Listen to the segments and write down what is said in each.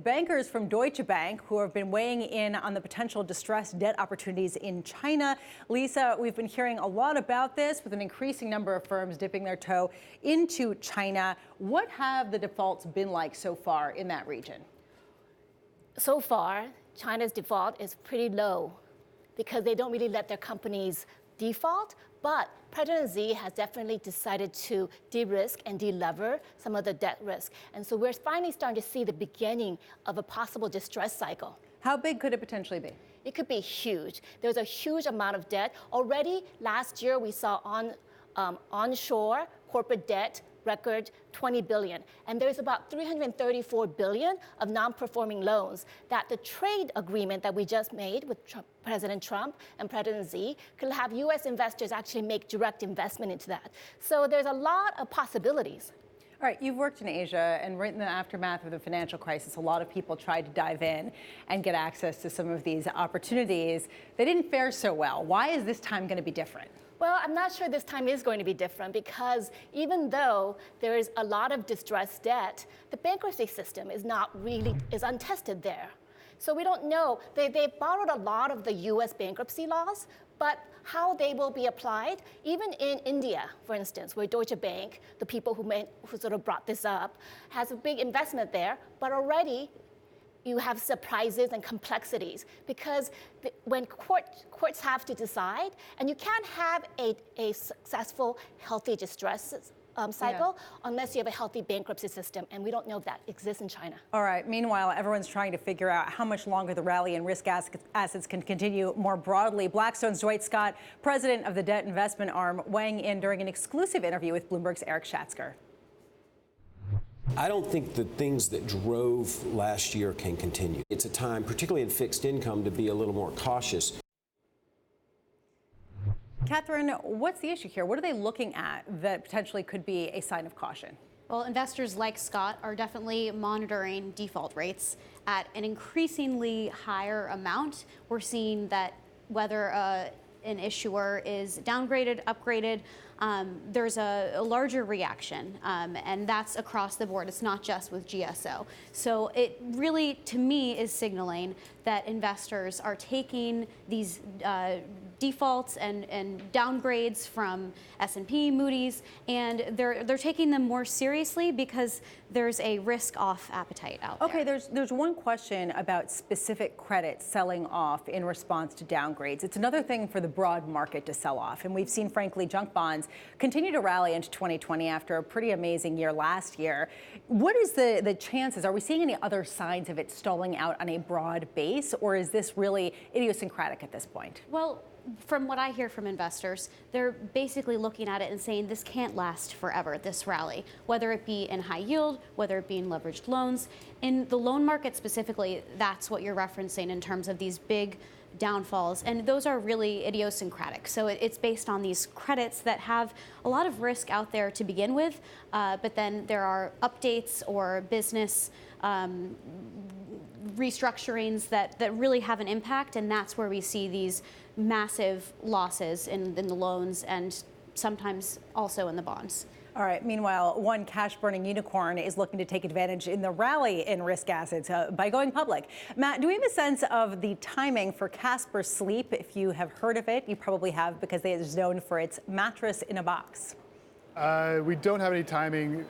bankers from Deutsche Bank who have been weighing in on the potential distressed debt opportunities in China. Lisa, we've been hearing a lot about this with an increasing number of firms dipping their toe into China. What have the defaults been like so far in that region? So far, China's default is pretty low because they don't really let their companies default, but President Xi has definitely decided to de-risk and de-lever some of the debt risk. And so we're finally starting to see the beginning of a possible distress cycle. How big could it potentially be? It could be huge. There's a huge amount of debt. Already last year, we saw onshore corporate debt record 20 billion. And there's about 334 billion of non-performing loans that the trade agreement that we just made with President Trump and President Xi could have US investors actually make direct investment into that. So there's a lot of possibilities. All right, you've worked in Asia, and right in the aftermath of the financial crisis, a lot of people tried to dive in and get access to some of these opportunities. They didn't fare so well. Why is this time going to be different? Well, I'm not sure this time is going to be different because even though there is a lot of distressed debt, the bankruptcy system is untested there. So we don't know. They borrowed a lot of the US bankruptcy laws, but how they will be applied, even in India, for instance, where Deutsche Bank, the people who sort of brought this up, has a big investment there, but already you have surprises and complexities because when courts have to decide, and you can't have a successful, healthy distress cycle unless you have a healthy bankruptcy system, and we don't know if that exists in China. All right. Meanwhile, everyone's trying to figure out how much longer the rally in risk assets can continue more broadly. Blackstone's Dwight Scott, president of the debt investment arm, weighing in during an exclusive interview with Bloomberg's Eric Schatzker. I don't think the things that drove last year can continue. It's a time, particularly in fixed income, to be a little more cautious. Catherine, what's the issue here? What are they looking at that potentially could be a sign of caution? Well, investors like Scott are definitely monitoring default rates at an increasingly higher amount. We're seeing that whether an issuer is downgraded, upgraded, there's a larger reaction, and that's across the board. It's not just with GSO. So it really, to me, is signaling that investors are taking these defaults and downgrades from S&P, Moody's, and they're taking them more seriously because there's a risk-off appetite out there. Okay, there's one question about specific credits selling off in response to downgrades. It's another thing for the broad market to sell off, and we've seen, frankly, junk bonds continue to rally into 2020 after a pretty amazing year last year. What is the chances? Are we seeing any other signs of it stalling out on a broad base, or is this really idiosyncratic at this point? Well, from what I hear from investors, they're basically looking at it and saying this can't last forever, this rally, whether it be in high yield, whether it be in leveraged loans. In the loan market specifically, that's what you're referencing in terms of these big downfalls, and those are really idiosyncratic. So it's based on these credits that have a lot of risk out there to begin with, but then there are updates or business restructurings that really have an impact, and that's where we see these massive losses in the loans and sometimes also in the bonds. All right. Meanwhile, one cash-burning unicorn is looking to take advantage in the rally in risk assets by going public. Matt, do we have a sense of the timing for CASPER'S Sleep? If you have heard of it, you probably have because it is known for its mattress in a box. We don't have any timing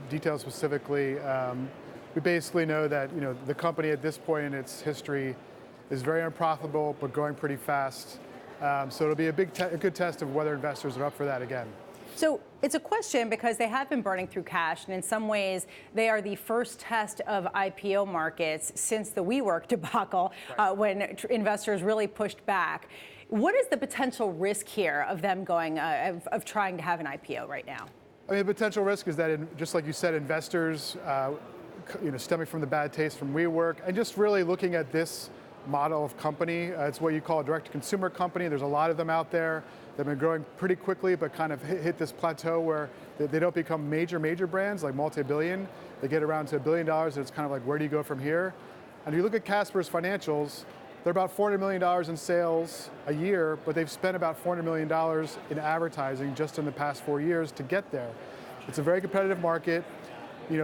details specifically. We basically know that the company at this point in its history is very unprofitable but growing pretty fast. So it'll be a good test of whether investors are up for that again. So it's a question because they have been burning through cash, and in some ways they are the first test of IPO markets since the WeWork debacle, when investors really pushed back. What is the potential risk here of them going, of trying to have an IPO right now? I mean, the potential risk is that, just like you said, investors, stemming from the bad taste from WeWork, and just really looking at this model of company. It's what you call a direct-to-consumer company. There's a lot of them out there. They've been growing pretty quickly, but kind of hit this plateau where they don't become major brands like multi-billion. They get around to $1 billion, and it's kind of like, where do you go from here? And if you look at CASPER'S financials, they're about $400 million in sales a year, but they've spent about $400 million in advertising just in the past 4 years to get there. It's a very competitive market.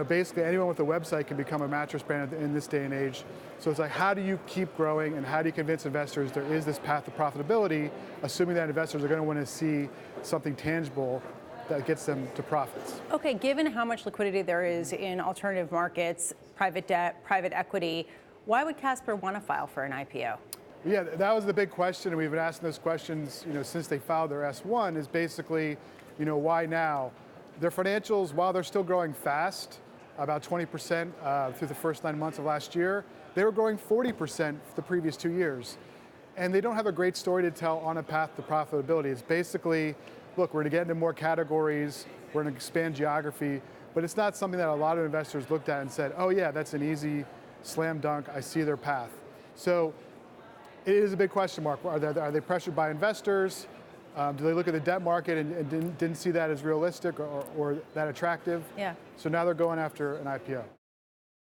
basically anyone with a website can become a mattress brand in this day and age. So it's like, how do you keep growing and how do you convince investors there is this path to profitability, assuming that investors are going to want to see something tangible that gets them to profits? Okay, given how much liquidity there is in alternative markets, private debt, private equity, why would Casper want to file for an IPO? Yeah, that was the big question, and we've been asking those questions, since they filed their S1. Is basically, why now? Their financials, while they're still growing fast, about 20% through the first 9 months of last year, they were growing 40% the previous 2 years, and they don't have a great story to tell on a path to profitability. It's basically, look, we're going to get into more categories, we're going to expand geography, but it's not something that a lot of investors looked at and said, oh yeah, that's an easy slam dunk, I see their path. So it is a big question mark. Are they pressured by investors? Do they look at the debt market and didn't see that as realistic or that attractive? Yeah. So now they're going after an IPO.